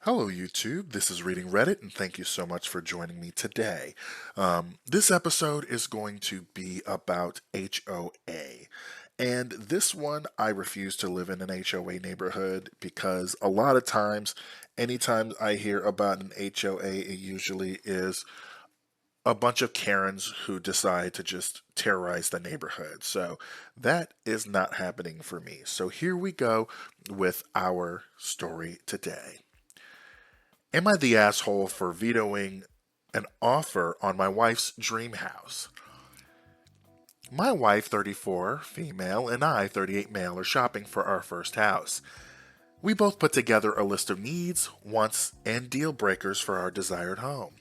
Hello, YouTube. This is Reading Reddit, and thank you so much for joining me today. This episode is going to be about HOA. And this one, I refuse to live in an HOA neighborhood because a lot of times, anytime I hear about an HOA, it usually is a bunch of Karens who decide to just terrorize the neighborhood. So that is not happening for me. So here we go with our story today. Am I the asshole for vetoing an offer on my wife's dream house? My wife, 34, female, and I, 38, male, are shopping for our first house. We both put together a list of needs, wants, and deal breakers for our desired home.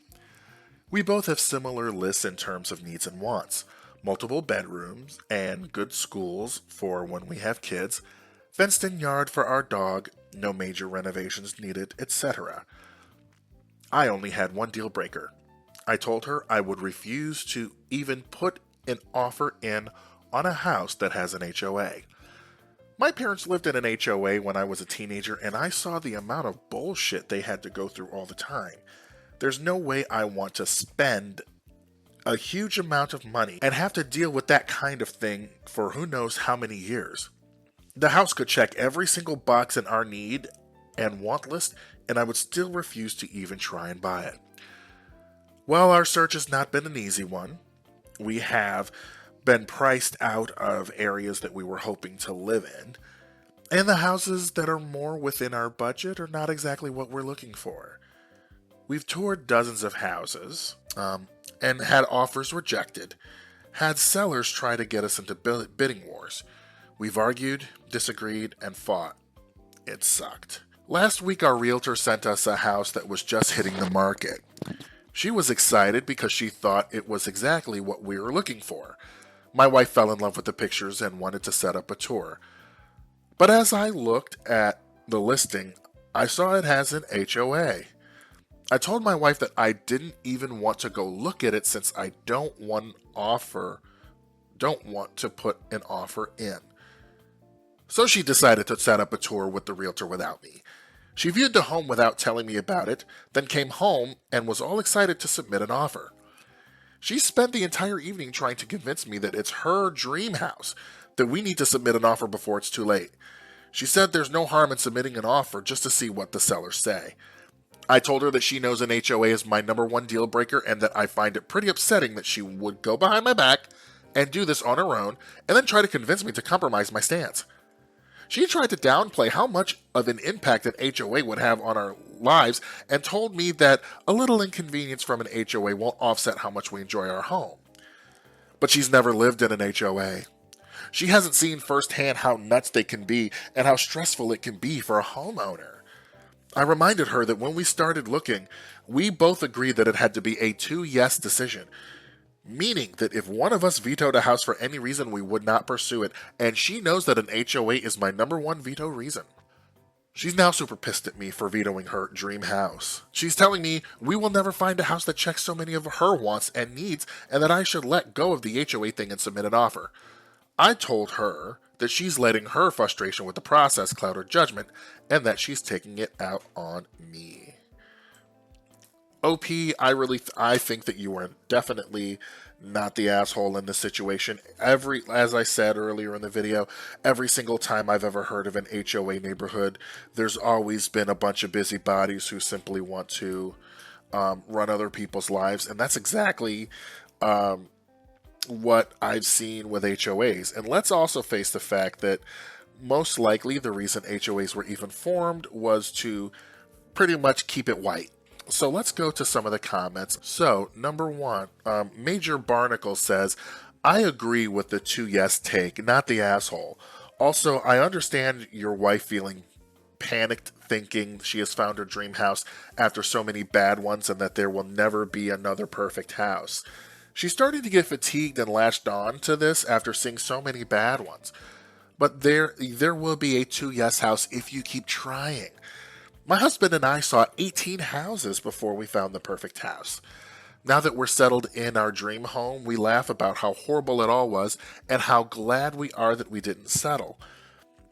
We both have similar lists in terms of needs and wants: multiple bedrooms and good schools for when we have kids, fenced in yard for our dog, no major renovations needed, etc. I only had one deal breaker. I told her I would refuse to even put an offer in on a house that has an HOA. My parents lived in an HOA when I was a teenager, and I saw the amount of bullshit they had to go through all the time. There's no way I want to spend a huge amount of money and have to deal with that kind of thing for who knows how many years. The house could check every single box in our need and want list, and I would still refuse to even try and buy it. Well, our search has not been an easy one. We have been priced out of areas that we were hoping to live in, and the houses that are more within our budget are not exactly what we're looking for. We've toured dozens of houses and had offers rejected, had sellers try to get us into bidding wars. We've argued, disagreed, and fought. It sucked. Last week, our realtor sent us a house that was just hitting the market. She was excited because she thought it was exactly what we were looking for. My wife fell in love with the pictures and wanted to set up a tour. But as I looked at the listing, I saw it has an HOA. I told my wife that I didn't even want to go look at it since I don't want to put an offer in. So she decided to set up a tour with the realtor without me. She viewed the home without telling me about it, then came home and was all excited to submit an offer. She spent the entire evening trying to convince me that it's her dream house, that we need to submit an offer before it's too late. She said there's no harm in submitting an offer just to see what the sellers say. I told her that she knows an HOA is my number one deal breaker and that I find it pretty upsetting that she would go behind my back and do this on her own and then try to convince me to compromise my stance. She tried to downplay how much of an impact an HOA would have on our lives and told me that a little inconvenience from an HOA won't offset how much we enjoy our home. But she's never lived in an HOA. She hasn't seen firsthand how nuts they can be and how stressful it can be for a homeowner. I reminded her that when we started looking, we both agreed that it had to be a 2-yes decision, meaning that if one of us vetoed a house for any reason, we would not pursue it, and she knows that an HOA is my number one veto reason. She's now super pissed at me for vetoing her dream house. She's telling me we will never find a house that checks so many of her wants and needs, and that I should let go of the HOA thing and submit an offer. I told her that she's letting her frustration with the process cloud her judgment, and that she's taking it out on me. OP, I think that you are definitely not the asshole in this situation. As I said earlier in the video, every single time I've ever heard of an HOA neighborhood, there's always been a bunch of busybodies who simply want to run other people's lives, and that's exactly what I've seen with HOAs. And let's also face the fact that most likely the reason HOAs were even formed was to pretty much keep it white. So let's go to some of the comments. So, number one, Major Barnacle says, I agree with the 2-yes take, not the asshole. Also, I understand your wife feeling panicked, thinking she has found her dream house after so many bad ones and that there will never be another perfect house. She's starting to get fatigued and latched on to this after seeing so many bad ones. But there will be a 2-yes house if you keep trying. My husband and I saw 18 houses before we found the perfect house. Now that we're settled in our dream home, we laugh about how horrible it all was and how glad we are that we didn't settle.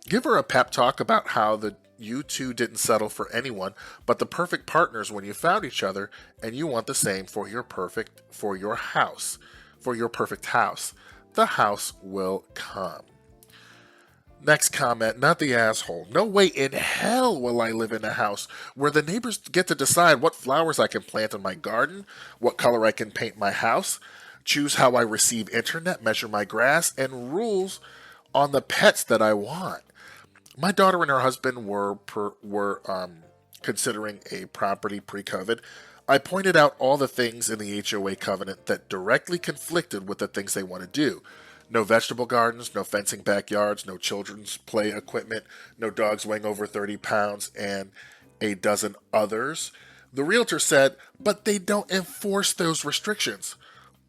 Give her a pep talk about how you two didn't settle for anyone but the perfect partners when you found each other, and you want the same for your house, for your perfect house. The house will come. Next comment, not the asshole. No way in hell will I live in a house where the neighbors get to decide what flowers I can plant in my garden, what color I can paint my house, choose how I receive internet, measure my grass, and rules on the pets that I want. My daughter and her husband were considering a property pre-COVID. I pointed out all the things in the HOA covenant that directly conflicted with the things they want to do. No vegetable gardens, no fencing backyards, no children's play equipment, no dogs weighing over 30 pounds, and a dozen others. The realtor said, but they don't enforce those restrictions.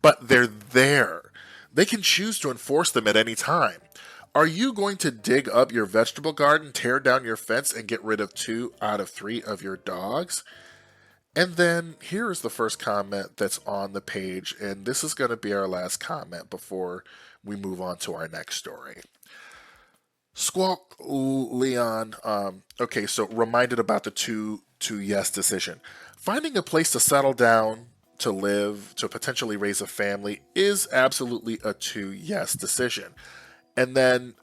But they're there. They can choose to enforce them at any time. Are you going to dig up your vegetable garden, tear down your fence, and get rid of 2 out of 3 of your dogs? And then here is the first comment that's on the page, and this is going to be our last comment before we move on to our next story. Squawk Leon, okay, so reminded about the two yes decision. Finding a place to settle down, to live, to potentially raise a family is absolutely a 2 yes decision. And then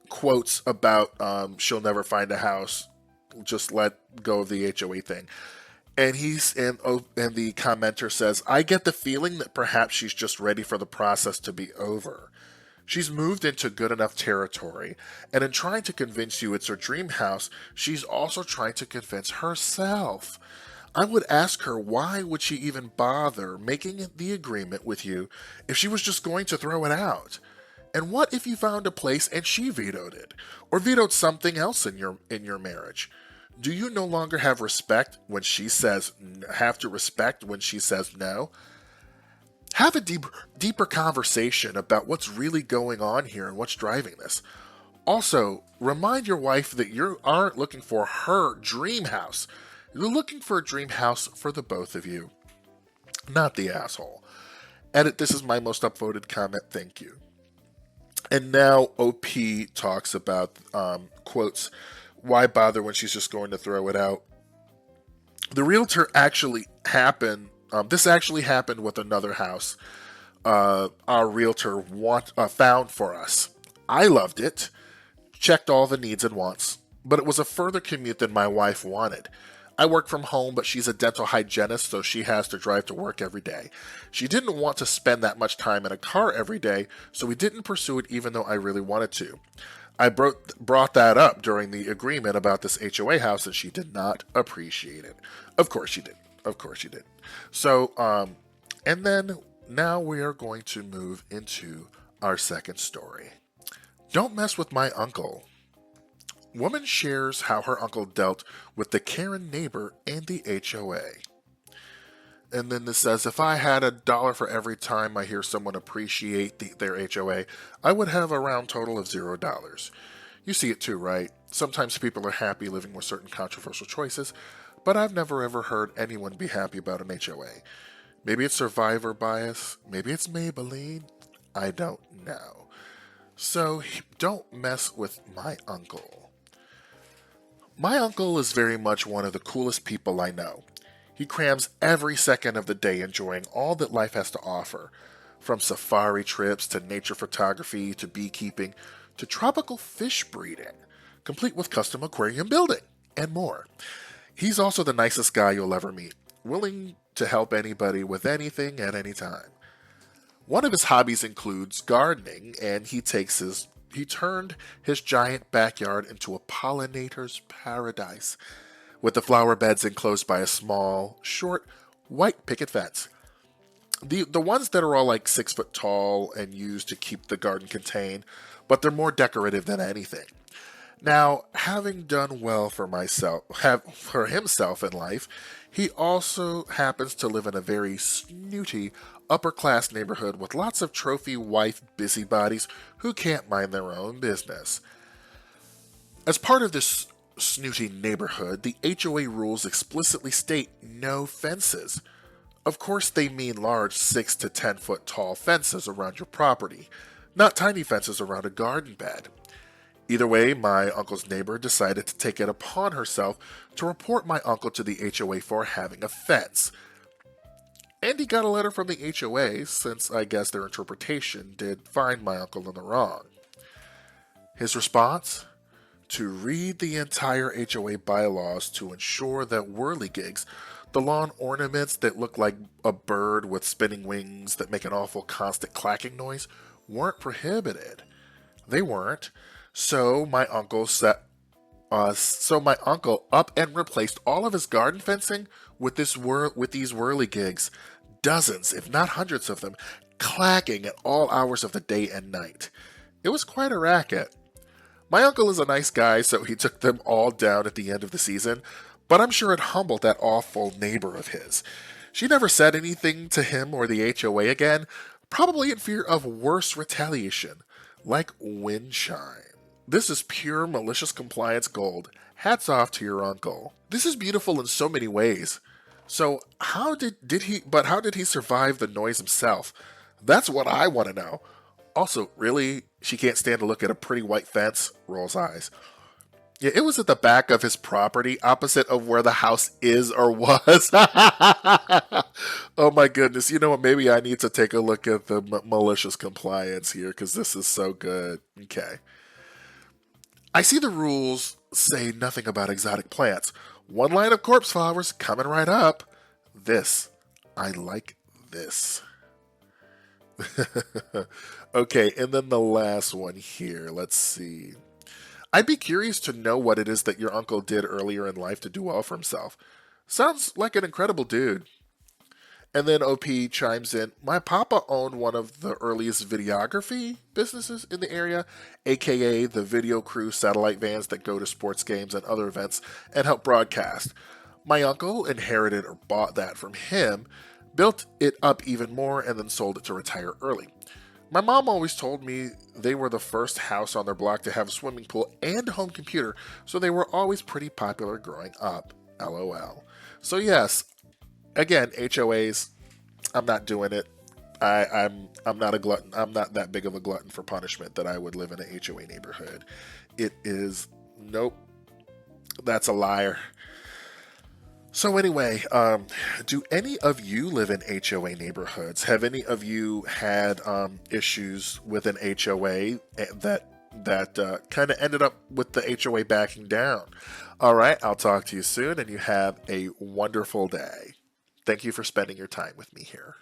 quotes about she'll never find a house, just let go of the HOA thing. And and the commenter says, I get the feeling that perhaps she's just ready for the process to be over. She's moved into good enough territory, and in trying to convince you it's her dream house, she's also trying to convince herself. I would ask her, why would she even bother making the agreement with you if she was just going to throw it out? And what if you found a place and she vetoed it, or vetoed something else in your marriage? Do you no longer have respect when she says, have to respect when she says no? Have a deeper conversation about what's really going on here and what's driving this. Also, remind your wife that you aren't looking for her dream house. You're looking for a dream house for the both of you, not the asshole. Edit, this is my most upvoted comment, thank you. And now OP talks about, quotes, why bother when she's just going to throw it out? The realtor actually happened, this actually happened with another house our realtor found for us. I loved it, checked all the needs and wants, but it was a further commute than my wife wanted. I work from home, but she's a dental hygienist, so she has to drive to work every day. She didn't want to spend that much time in a car every day, so we didn't pursue it even though I really wanted to. I brought that up during the agreement about this HOA house, and she did not appreciate it. Of course she did. Of course she did. So, and then now we are going to move into our second story. Don't mess with my uncle. Woman shares how her uncle dealt with the Karen neighbor and the HOA. And then this says, if I had $1 for every time I hear someone appreciate their HOA, I would have a round total of $0. You see it too, right? Sometimes people are happy living with certain controversial choices, but I've never ever heard anyone be happy about an HOA. Maybe it's survivor bias, maybe it's Maybelline, I don't know. So don't mess with my uncle. My uncle is very much one of the coolest people I know. He crams every second of the day enjoying all that life has to offer, from safari trips to nature photography to beekeeping to tropical fish breeding, complete with custom aquarium building, and more. He's also the nicest guy you'll ever meet, willing to help anybody with anything at any time. One of his hobbies includes gardening, and he turned his giant backyard into a pollinator's paradise, with the flower beds enclosed by a small, short, white picket fence. The ones that are all like 6 foot tall and used to keep the garden contained, but they're more decorative than anything. Now, having done well for himself in life, he also happens to live in a very snooty, upper-class neighborhood with lots of trophy wife busybodies who can't mind their own business. As part of this snooty neighborhood, the HOA rules explicitly state no fences. Of course, they mean large 6 to 10 foot tall fences around your property, not tiny fences around a garden bed. Either way, my uncle's neighbor decided to take it upon herself to report my uncle to the HOA for having a fence. And he got a letter from the HOA, since I guess their interpretation did find my uncle in the wrong. His response? To read the entire HOA bylaws to ensure that whirligigs, the lawn ornaments that look like a bird with spinning wings that make an awful constant clacking noise, weren't prohibited. They weren't. So my uncle up and replaced all of his garden fencing with these whirligigs, dozens, if not hundreds of them, clacking at all hours of the day and night. It was quite a racket. My uncle is a nice guy, so he took them all down at the end of the season, but I'm sure it humbled that awful neighbor of his. She never said anything to him or the HOA again, probably in fear of worse retaliation, like wind chime. This is pure malicious compliance gold. Hats off to your uncle. This is beautiful in so many ways. So how did he survive the noise himself? That's what I want to know. Also, really, she can't stand to look at a pretty white fence? Rolls eyes. Yeah, it was at the back of his property, opposite of where the house is or was. Oh my goodness. You know what? Maybe I need to take a look at the malicious compliance here, because this is so good. Okay. I see the rules say nothing about exotic plants. One line of corpse flowers coming right up. This. I like this. Okay, and then the last one here. Let's see. I'd be curious to know what it is that your uncle did earlier in life to do well for himself. Sounds like an incredible dude. And then OP chimes in, my papa owned one of the earliest videography businesses in the area, aka the video crew satellite vans that go to sports games and other events and help broadcast. My uncle inherited or bought that from him, built it up even more, and then sold it to retire early. My mom always told me they were the first house on their block to have a swimming pool and a home computer, so they were always pretty popular growing up. LOL. So yes, again, HOAs, I'm not doing it. I'm not a glutton. I'm not that big of a glutton for punishment that I would live in a HOA neighborhood. It is, nope, that's a liar. So anyway, do any of you live in HOA neighborhoods? Have any of you had issues with an HOA that kind of ended up with the HOA backing down? All right, I'll talk to you soon, and you have a wonderful day. Thank you for spending your time with me here.